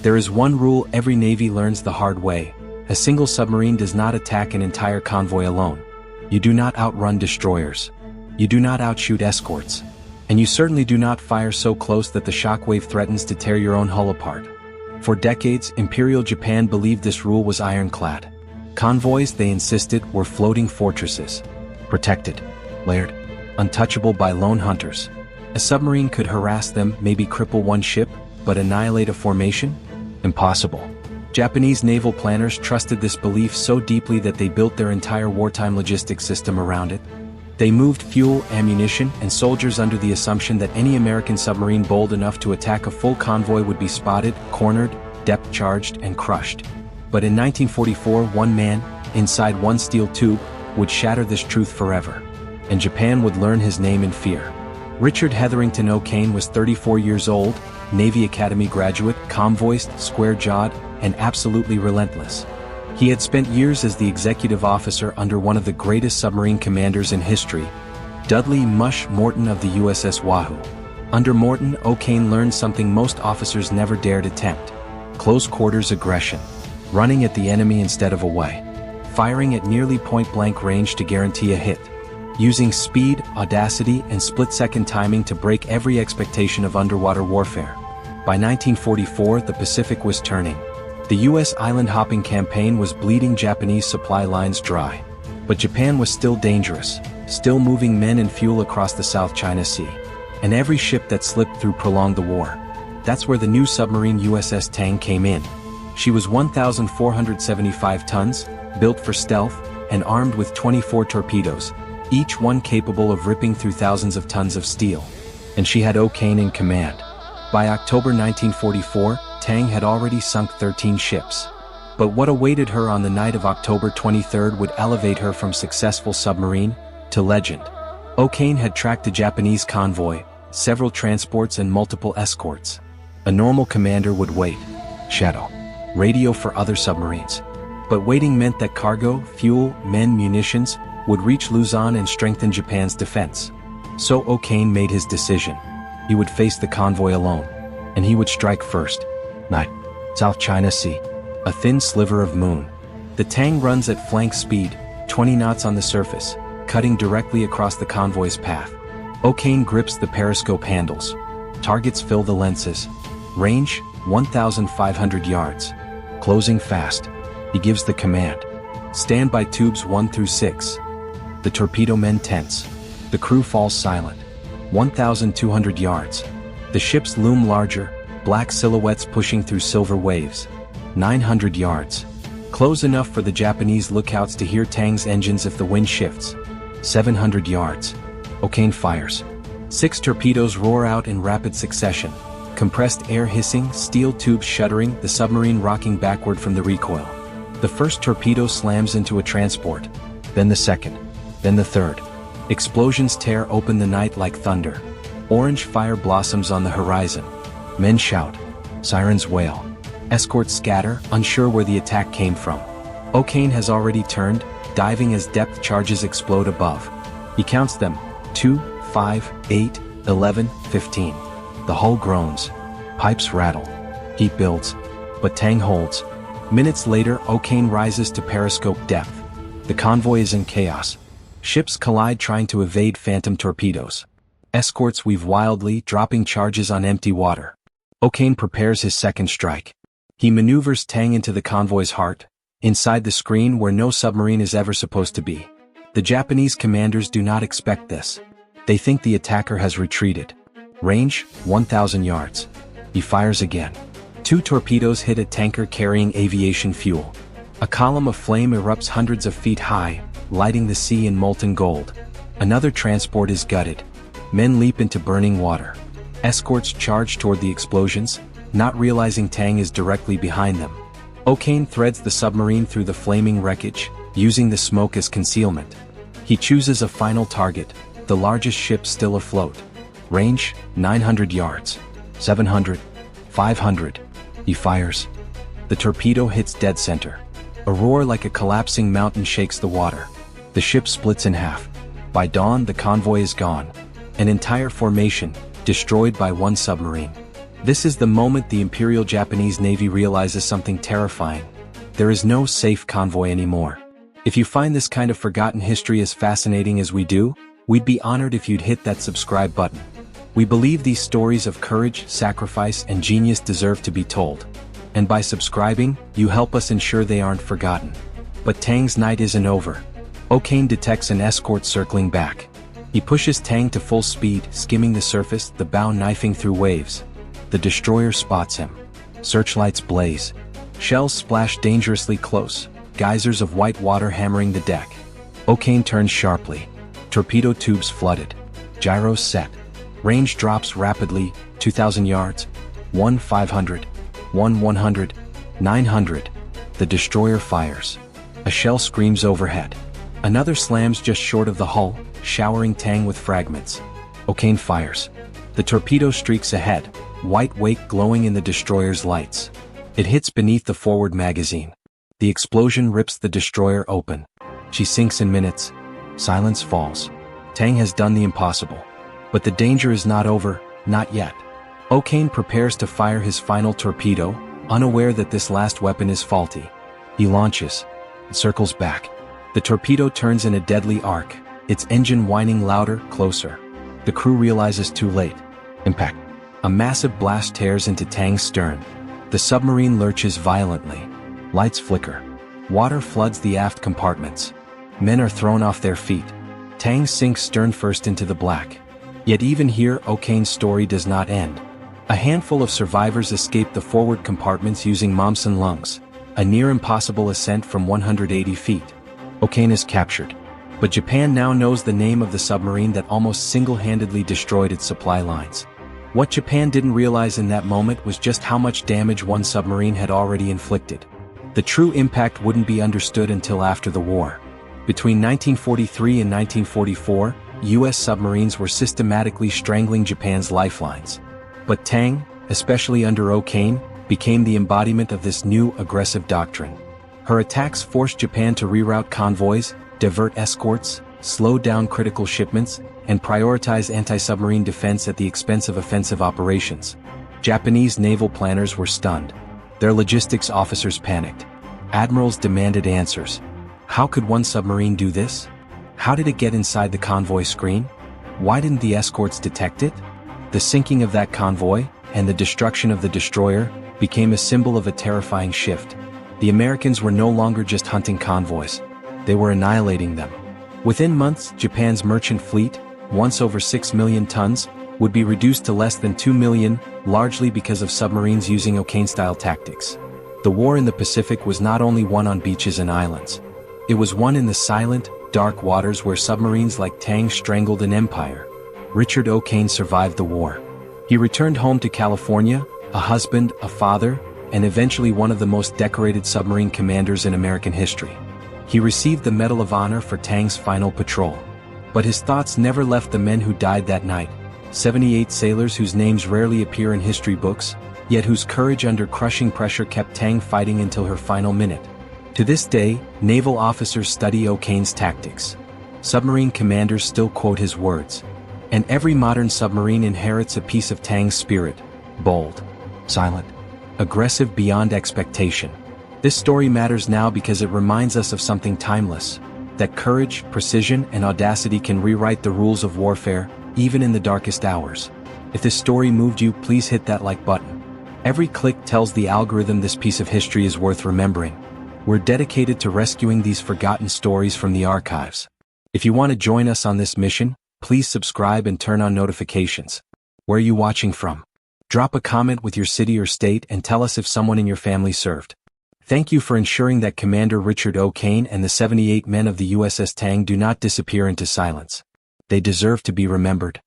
There is one rule every navy learns the hard way: a single submarine does not attack an entire convoy alone. You do not outrun destroyers. You do not outshoot escorts. And you certainly do not fire so close that the shockwave threatens to tear your own hull apart. For decades, Imperial Japan believed this rule was ironclad. Convoys, they insisted, were floating fortresses. Protected, layered, untouchable by lone hunters. A submarine could harass them, maybe cripple one ship, but annihilate a formation? Impossible. Japanese naval planners trusted this belief so deeply that they built their entire wartime logistics system around it. They moved fuel, ammunition, and soldiers under the assumption that any American submarine bold enough to attack a full convoy would be spotted, cornered, depth-charged, and crushed. But in 1944, one man, inside one steel tube, would shatter this truth forever. And Japan would learn his name in fear. Richard Hetherington O'Kane was 34 years old, Navy Academy graduate, calm-voiced, square-jawed, and absolutely relentless. He had spent years as the executive officer under one of the greatest submarine commanders in history, Dudley "Mush" Morton of the USS Wahoo. Under Morton, O'Kane learned something most officers never dared attempt: close-quarters aggression, running at the enemy instead of away, firing at nearly point-blank range to guarantee a hit, using speed, audacity, and split-second timing to break every expectation of underwater warfare. By 1944, the Pacific was turning. The U.S. island-hopping campaign was bleeding Japanese supply lines dry. But Japan was still dangerous, still moving men and fuel across the South China Sea. And every ship that slipped through prolonged the war. That's where the new submarine USS Tang came in. She was 1,475 tons, built for stealth, and armed with 24 torpedoes, each one capable of ripping through thousands of tons of steel. And she had O'Kane in command. By October 1944, Tang had already sunk 13 ships. But what awaited her on the night of October 23 would elevate her from successful submarine to legend. O'Kane had tracked a Japanese convoy, several transports and multiple escorts. A normal commander would wait, shadow, radio for other submarines. But waiting meant that cargo, fuel, men, munitions would reach Luzon and strengthen Japan's defense. So O'Kane made his decision. He would face the convoy alone. And he would strike first. Night. South China Sea. A thin sliver of moon. The Tang runs at flank speed, 20 knots on the surface, cutting directly across the convoy's path. O'Kane grips the periscope handles. Targets fill the lenses. Range, 1,500 yards. Closing fast. He gives the command. Stand by tubes 1 through 6. The torpedo men tense. The crew falls silent. 1,200 yards. The ships loom larger, black silhouettes pushing through silver waves. 900 yards. Close enough for the Japanese lookouts to hear Tang's engines if the wind shifts. 700 yards. O'Kane fires. 6 torpedoes roar out in rapid succession. Compressed air hissing, steel tubes shuddering, the submarine rocking backward from the recoil. The first torpedo slams into a transport. Then the second. Then the third. Explosions tear open the night like thunder. Orange fire blossoms on the horizon. Men shout. Sirens wail. Escorts scatter, unsure where the attack came from. O'Kane has already turned, diving as depth charges explode above. He counts them. 2, 5, 8, 11, 15. The hull groans. Pipes rattle. Heat builds. But Tang holds. Minutes later, O'Kane rises to periscope depth. The convoy is in chaos. Ships collide trying to evade phantom torpedoes. Escorts weave wildly, dropping charges on empty water. O'Kane prepares his second strike. He maneuvers Tang into the convoy's heart, inside the screen where no submarine is ever supposed to be. The Japanese commanders do not expect this. They think the attacker has retreated. Range, 1,000 yards. He fires again. 2 torpedoes hit a tanker carrying aviation fuel. A column of flame erupts hundreds of feet high, lighting the sea in molten gold. Another transport is gutted. Men leap into burning water. Escorts charge toward the explosions, not realizing Tang is directly behind them. O'Kane threads the submarine through the flaming wreckage, using the smoke as concealment. He chooses a final target, the largest ship still afloat. Range, 900 yards. 700. 500. He fires. The torpedo hits dead center. A roar like a collapsing mountain shakes the water. The ship splits in half. By dawn, the convoy is gone. An entire formation, destroyed by one submarine. This is the moment the Imperial Japanese Navy realizes something terrifying. There is no safe convoy anymore. If you find this kind of forgotten history as fascinating as we do, we'd be honored if you'd hit that subscribe button. We believe these stories of courage, sacrifice, and genius deserve to be told. And by subscribing, you help us ensure they aren't forgotten. But Tang's night isn't over. O'Kane detects an escort circling back. He pushes Tang to full speed, skimming the surface, the bow knifing through waves. The destroyer spots him. Searchlights blaze. Shells splash dangerously close, geysers of white water hammering the deck. O'Kane turns sharply. Torpedo tubes flooded. Gyros set. Range drops rapidly, 2,000 yards. 1,500. 1,100. 900. The destroyer fires. A shell screams overhead. Another slams just short of the hull, showering Tang with fragments. O'Kane fires. The torpedo streaks ahead, white wake glowing in the destroyer's lights. It hits beneath the forward magazine. The explosion rips the destroyer open. She sinks in minutes. Silence falls. Tang has done the impossible. But the danger is not over, not yet. O'Kane prepares to fire his final torpedo, unaware that this last weapon is faulty. He launches. It circles back. The torpedo turns in a deadly arc, its engine whining louder, closer. The crew realizes too late. Impact. A massive blast tears into Tang's stern. The submarine lurches violently. Lights flicker. Water floods the aft compartments. Men are thrown off their feet. Tang sinks stern first into the black. Yet even here, O'Kane's story does not end. A handful of survivors escape the forward compartments using Momsen lungs, a near impossible ascent from 180 feet. O'Kane is captured. But Japan now knows the name of the submarine that almost single-handedly destroyed its supply lines. What Japan didn't realize in that moment was just how much damage one submarine had already inflicted. The true impact wouldn't be understood until after the war. Between 1943 and 1944, U.S. submarines were systematically strangling Japan's lifelines. But Tang, especially under O'Kane, became the embodiment of this new, aggressive doctrine. Her attacks forced Japan to reroute convoys, divert escorts, slow down critical shipments, and prioritize anti-submarine defense at the expense of offensive operations. Japanese naval planners were stunned. Their logistics officers panicked. Admirals demanded answers. How could one submarine do this? How did it get inside the convoy screen? Why didn't the escorts detect it? The sinking of that convoy, and the destruction of the destroyer, became a symbol of a terrifying shift. The Americans were no longer just hunting convoys. They were annihilating them. Within months, Japan's merchant fleet, once over 6 million tons, would be reduced to less than 2 million, largely because of submarines using O'Kane-style tactics. The war in the Pacific was not only won on beaches and islands. It was won in the silent, dark waters where submarines like Tang strangled an empire. Richard O'Kane survived the war. He returned home to California, a husband, a father, and eventually one of the most decorated submarine commanders in American history. He received the Medal of Honor for Tang's final patrol. But his thoughts never left the men who died that night, 78 sailors whose names rarely appear in history books, yet whose courage under crushing pressure kept Tang fighting until her final minute. To this day, naval officers study O'Kane's tactics. Submarine commanders still quote his words. And every modern submarine inherits a piece of Tang's spirit: bold, silent, aggressive beyond expectation. This story matters now because it reminds us of something timeless. That courage, precision, and audacity can rewrite the rules of warfare, even in the darkest hours. If this story moved you, please hit that like button. Every click tells the algorithm this piece of history is worth remembering. We're dedicated to rescuing these forgotten stories from the archives. If you want to join us on this mission, please subscribe and turn on notifications. Where are you watching from? Drop a comment with your city or state and tell us if someone in your family served. Thank you for ensuring that Commander Richard O'Kane and the 78 men of the USS Tang do not disappear into silence. They deserve to be remembered.